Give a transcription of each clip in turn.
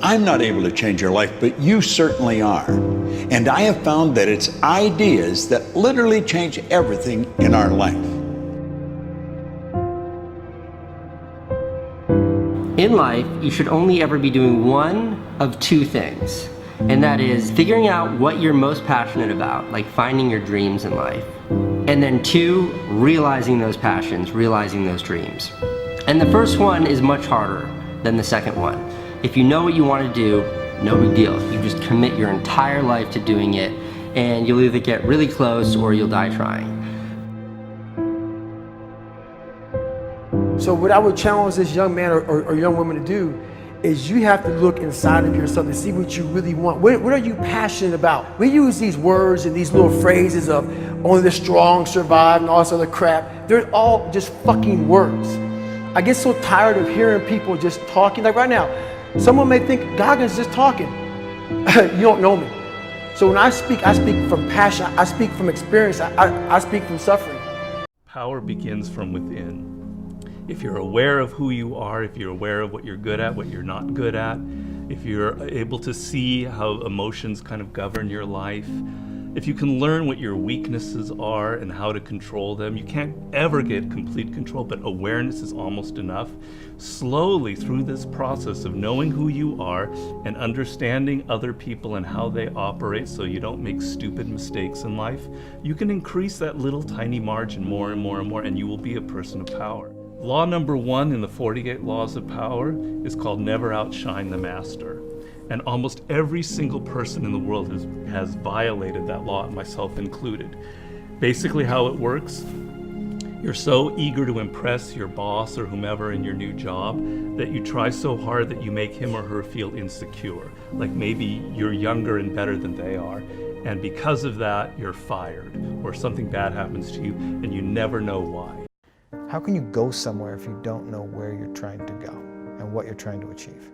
I'm not able to change your life, but you certainly are. And I have found that it's ideas that literally change everything in our life. In life, you should only ever be doing one of two things, and that is figuring out what you're most passionate about, like finding your dreams in life. And then two, realizing those passions, realizing those dreams. And the first one is much harder than the second one. If you know what you want to do, no big deal. You just commit your entire life to doing it, and you'll either get really close or you'll die trying. So what I would challenge this young man or young woman to do is you have to look inside of yourself and see what you really want. What are you passionate about? We use these words and these little phrases of only the strong survive and all this other crap. They're all just fucking words. I get so tired of hearing people just talking. Like right now, someone may think Goggins just talking. You don't know me. So when I speak from passion. I speak from experience. I speak from suffering. Power begins from within. If you're aware of who you are, if you're aware of what you're good at, what you're not good at, if you're able to see how emotions kind of govern your life, if you can learn what your weaknesses are and how to control them, you can't ever get complete control, but awareness is almost enough. Slowly through this process of knowing who you are and understanding other people and how they operate so you don't make stupid mistakes in life, you can increase that little tiny margin more and more and more, and you will be a person of power. Law number 1 in the 48 Laws of Power is called never outshine the master. And almost every single person in the world has violated that law, myself included. Basically how it works, you're so eager to impress your boss or whomever in your new job that you try so hard that you make him or her feel insecure. Like maybe you're younger and better than they are. And because of that, you're fired or something bad happens to you and you never know why. How can you go somewhere if you don't know where you're trying to go and what you're trying to achieve?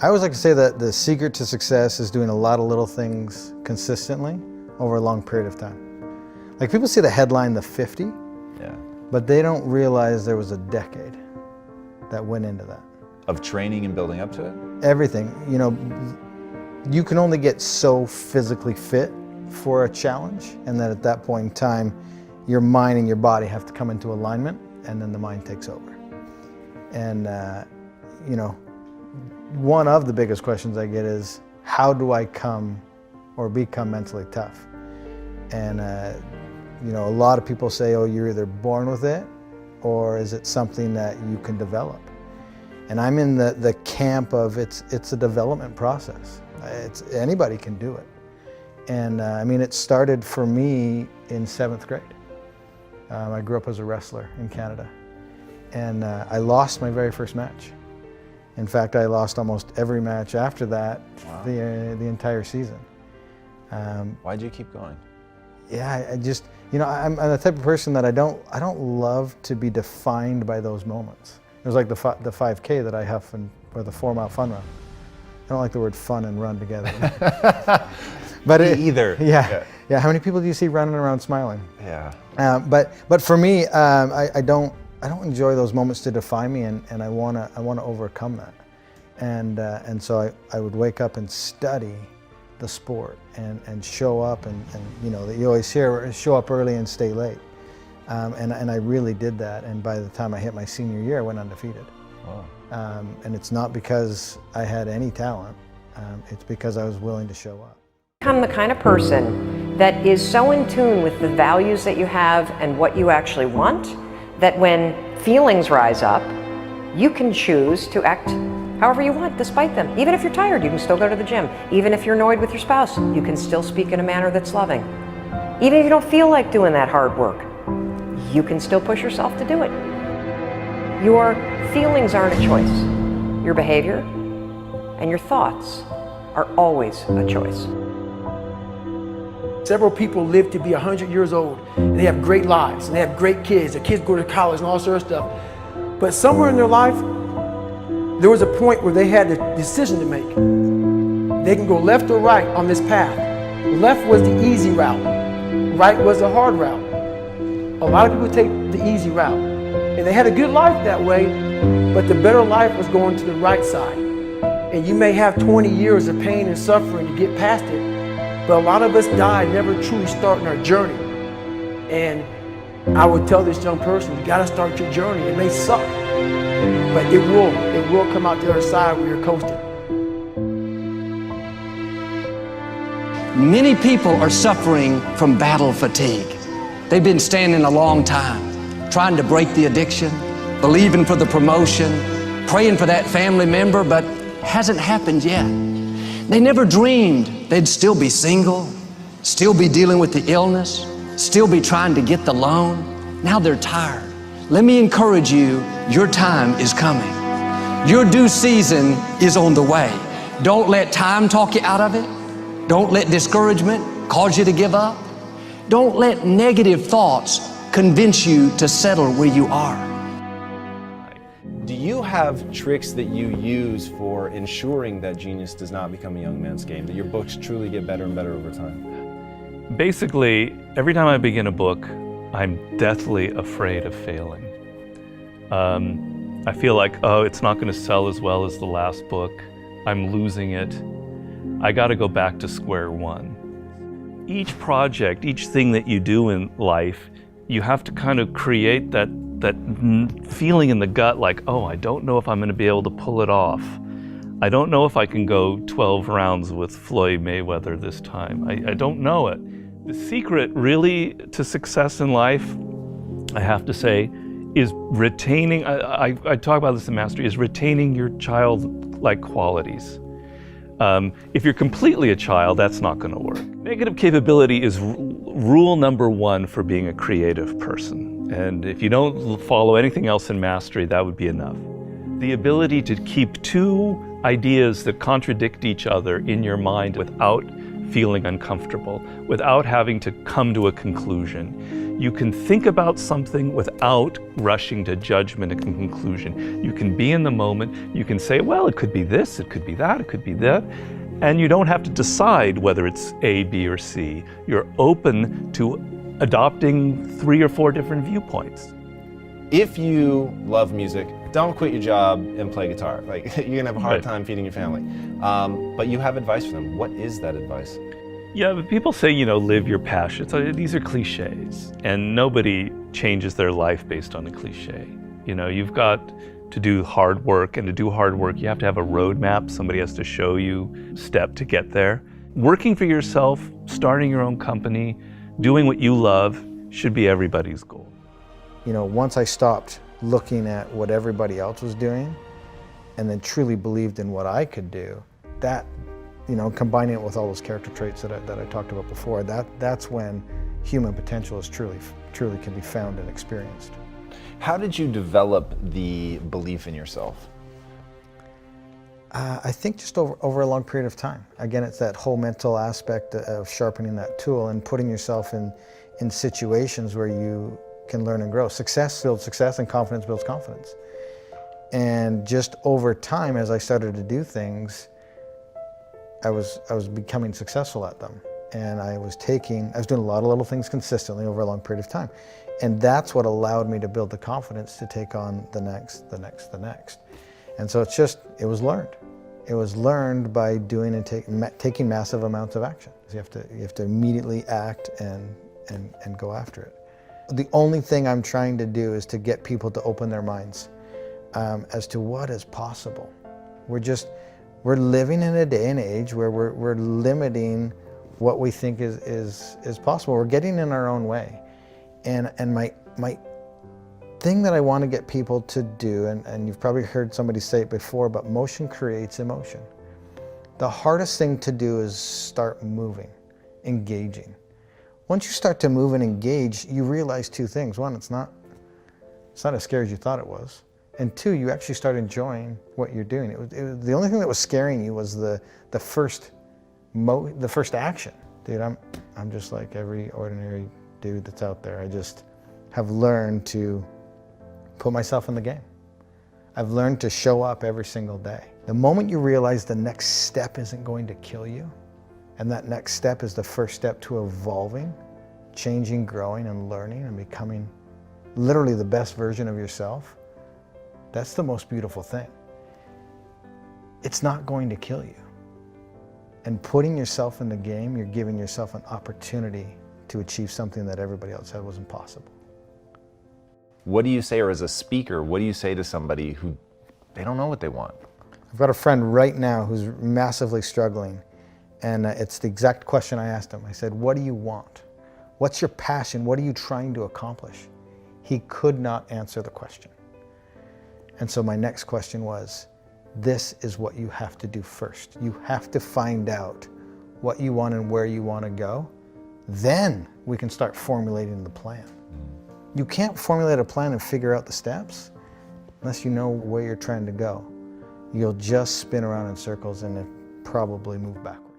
I always like to say that the secret to success is doing a lot of little things consistently over a long period of time. Like people see the headline, the 50, but they don't realize there was a decade that went into that. Of training and building up to it? Everything. You know, you can only get so physically fit for a challenge, and then at that point in time, your mind and your body have to come into alignment, and then the mind takes over. And you know, one of the biggest questions I get is, how do I come or become mentally tough? And you know, a lot of people say, oh, you're either born with it, or is it something that you can develop? And I'm in the camp of it's a development process. Anybody can do it. And I mean, it started for me in 7th grade. I grew up as a wrestler in Canada. And I lost my very first match. In fact, I lost almost every match after that, wow, the entire season. Why'd you keep going? Yeah, I just, you know, I'm the type of person that I don't love to be defined by those moments. It was like the 5K that I have, or the 4-mile fun run. I don't like the word fun and run together. But either. Yeah. How many people do you see running around smiling? Yeah. But for me, I don't enjoy those moments to define me, and I wanna overcome that. And so I would wake up and study the sport and show up and you know, that you always hear, show up early and stay late. And I really did that, and by the time I hit my senior year, I went undefeated. Wow. And it's not because I had any talent, it's because I was willing to show up. Become the kind of person that is so in tune with the values that you have and what you actually want, that when feelings rise up, you can choose to act however you want despite them. Even if you're tired, you can still go to the gym. Even if you're annoyed with your spouse, you can still speak in a manner that's loving. Even if you don't feel like doing that hard work, you can still push yourself to do it. Your feelings aren't a choice. Your behavior and your thoughts are always a choice. Several people live to be 100 years old, and they have great lives, and they have great kids. Their kids go to college and all sorts of stuff. But somewhere in their life, there was a point where they had a decision to make. They can go left or right on this path. Left was the easy route. Right was the hard route. A lot of people take the easy route. And they had a good life that way, But the better life was going to the right side. And you may have 20 years of pain and suffering to get past it, but a lot of us die never truly starting our journey. And I would tell this young person, you gotta start your journey. It may suck, but it will come out the other side where you're coasting. Many people are suffering from battle fatigue. They've been standing a long time, trying to break the addiction, believing for the promotion, praying for that family member, but hasn't happened yet. They never dreamed they'd still be single, still be dealing with the illness, still be trying to get the loan. Now they're tired. Let me encourage you, your time is coming. Your due season is on the way. Don't let time talk you out of it. Don't let discouragement cause you to give up. Don't let negative thoughts convince you to settle where you are. Do you have tricks that you use for ensuring that genius does not become a young man's game, that your books truly get better and better over time? Basically, every time I begin a book, I'm deathly afraid of failing. I feel like, oh, it's not going to sell as well as the last book. I'm losing it. I got to go back to square one. Each project, each thing that you do in life, you have to kind of create that feeling in the gut like, oh, I don't know if I'm going to be able to pull it off. I don't know if I can go 12 rounds with Floyd Mayweather this time. I don't know it. The secret really to success in life, I have to say, is retaining, I talk about this in Mastery, is retaining your childlike qualities. If you're completely a child, that's not going to work. Negative capability is rule number one for being a creative person. And if you don't follow anything else in Mastery, that would be enough. The ability to keep two ideas that contradict each other in your mind without feeling uncomfortable, without having to come to a conclusion. You can think about something without rushing to judgment and conclusion. You can be in the moment. You can say, well, it could be this, it could be that, it could be that. And you don't have to decide whether it's A, B, or C. You're open to adopting 3 or 4 different viewpoints. If you love music, don't quit your job and play guitar. Like, you're gonna have a hard time feeding your family. But you have advice for them. What is that advice? Yeah, but people say, live your passion. So these are cliches, and nobody changes their life based on a cliche. You've got to do hard work, and to do hard work, you have to have a roadmap. Somebody has to show you step to get there. Working for yourself, starting your own company, doing what you love should be everybody's goal. Once I stopped looking at what everybody else was doing and then truly believed in what I could do, that, combining it with all those character traits that I talked about before, that's when human potential is truly can be found and experienced. How did you develop the belief in yourself? I think just over a long period of time. Again, it's that whole mental aspect of sharpening that tool and putting yourself in situations where you can learn and grow. Success builds success and confidence builds confidence. And just over time, as I started to do things, I was becoming successful at them. And I was doing a lot of little things consistently over a long period of time. And that's what allowed me to build the confidence to take on the next. And so it was learned. It was learned by doing and taking massive amounts of action. So you have to immediately act and go after it. The only thing I'm trying to do is to get people to open their minds as to what is possible. We're living in a day and age where we're limiting what we think is possible. We're getting in our own way. And my thing that I want to get people to do, and you've probably heard somebody say it before, but motion creates emotion. The hardest thing to do is start moving, engaging. Once you start to move and engage, you realize 2 things. 1, it's not as scary as you thought it was. And 2, you actually start enjoying what you're doing. It was the only thing that was scaring you was the first action. Dude, I'm just like every ordinary dude that's out there. I just have learned to put myself in the game. I've learned to show up every single day. The moment you realize the next step isn't going to kill you, and that next step is the first step to evolving, changing, growing, and learning, and becoming literally the best version of yourself, That's the most beautiful thing. It's not going to kill you. And putting yourself in the game, you're giving yourself an opportunity to achieve something that everybody else said was impossible. What do you say, or as a speaker, what do you say to somebody who they don't know what they want? I've got a friend right now who's massively struggling, and it's the exact question I asked him. I said, what do you want? What's your passion? What are you trying to accomplish? He could not answer the question. And so my next question was, this is what you have to do first. You have to find out what you want and where you want to go. Then we can start formulating the plan. You can't formulate a plan and figure out the steps unless you know where you're trying to go. You'll just spin around in circles and probably move backwards.